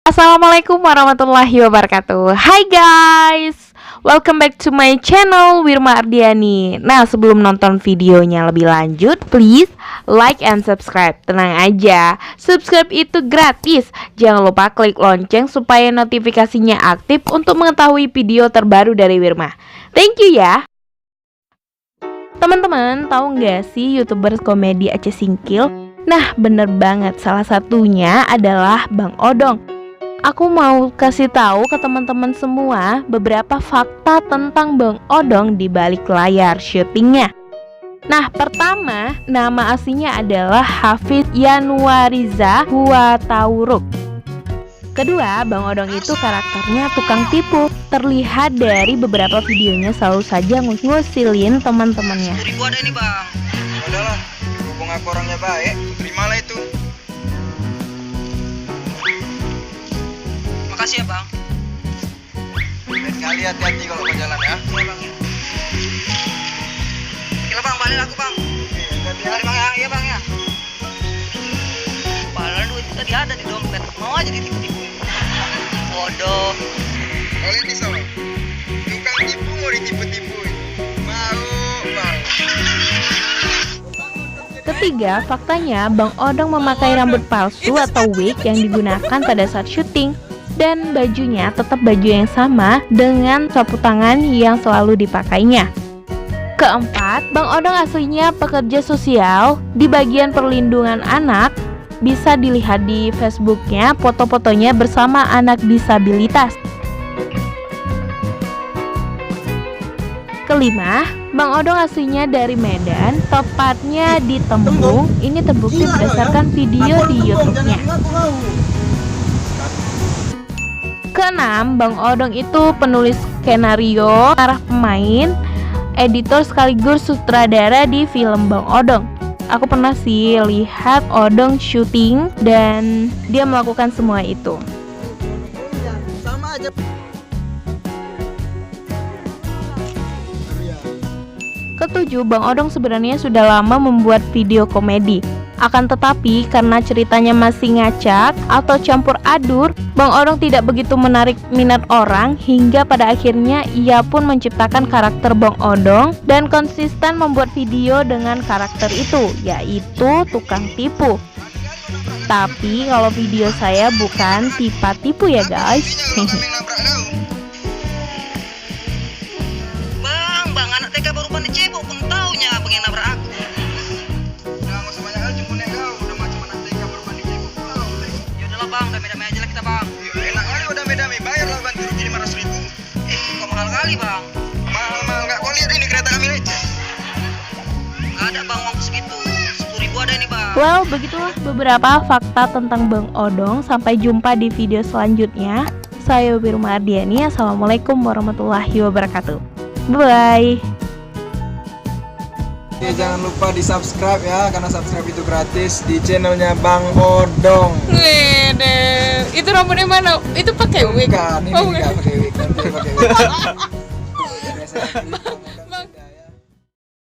Assalamualaikum warahmatullahi wabarakatuh. Hai guys, welcome back to my channel Wirma Ardiani. Nah, sebelum nonton videonya lebih lanjut, please like and subscribe. Tenang aja, subscribe itu gratis. Jangan lupa klik lonceng supaya notifikasinya aktif untuk mengetahui video terbaru dari Wirma. Thank you ya. Teman-teman, tahu nggak sih YouTuber komedi Aceh Singkil? Nah, bener banget, salah satunya adalah Bang Odong. Aku mau kasih tahu ke teman-teman semua beberapa fakta tentang Bang Odong di balik layar syutingnya. Nah, pertama, nama aslinya adalah Hafid Yanuariza Huatauruk. Kedua, Bang Odong itu karakternya tukang tipu. Terlihat dari beberapa videonya selalu saja ngusilin teman-temannya. 10.000 ada nih bang. Udahlah, hubung aku orangnya baik, terimalah itu. Makasih ya bang. Lain kali hati-hati kalau mau jalan ya. Iya bang ya. Oke bang, balik aku bang. Hati-hati bang ya, iya bang ya. Padahal duit tadi ada di dompet, mau aja ditipu-tipu. Bodoh. Kalian bisa bang. Tukang tipu mau ditipu-tipu. Ketiga, faktanya Bang Odong memakai rambut palsu atau wig yang digunakan pada saat syuting. Dan bajunya tetap baju yang sama dengan sapu tangan yang selalu dipakainya. Keempat, Bang Odong aslinya pekerja sosial di bagian perlindungan anak. Bisa dilihat di Facebooknya foto-fotonya bersama anak disabilitas. Kelima, Bang Odong aslinya dari Medan, tepatnya di Tembung. Ini terbukti berdasarkan video di YouTube-nya. Keenam, Bang Odong itu penulis skenario, arah pemain, editor sekaligus sutradara di film Bang Odong. Aku pernah sih lihat Odong syuting dan dia melakukan semua itu. Sama aja. Ketujuh, Bang Odong sebenarnya sudah lama membuat video komedi. Akan tetapi karena ceritanya masih ngacak atau campur adur, Bang Odong tidak begitu menarik minat orang hingga pada akhirnya ia pun menciptakan karakter Bang Odong dan konsisten membuat video dengan karakter itu, yaitu tukang tipu. Tapi kalau video saya bukan tipu ya guys. Bang, anak TK baru pandai cebok pun taunya abang yang nabrak aku. Udah nggak usah banyak aja punya kau, udah macam anak TK baru pandai cebok. Ya udahlah bang, damai-damai aja lah kita bang. Enak kali udah damai-damai, bayar lah ganti rugi 500.000. Kok mahal kali bang? Mahal nggak, kau lihat ini kereta kami aja. Nggak ada bang uang segitu, 10.000 ada nih bang. Well, begitulah beberapa fakta tentang Bang Odong. Sampai jumpa di video selanjutnya. Saya Wirma Ardiani. Assalamualaikum warahmatullahi wabarakatuh. Bye. Oke, jangan lupa di subscribe ya, karena subscribe itu gratis di channelnya Bang Odong. Wede, itu rambutnya mana? Itu pakai wig? Bukan, ini Oh, nggak pakai wig, nanti pakai wig. Biasa.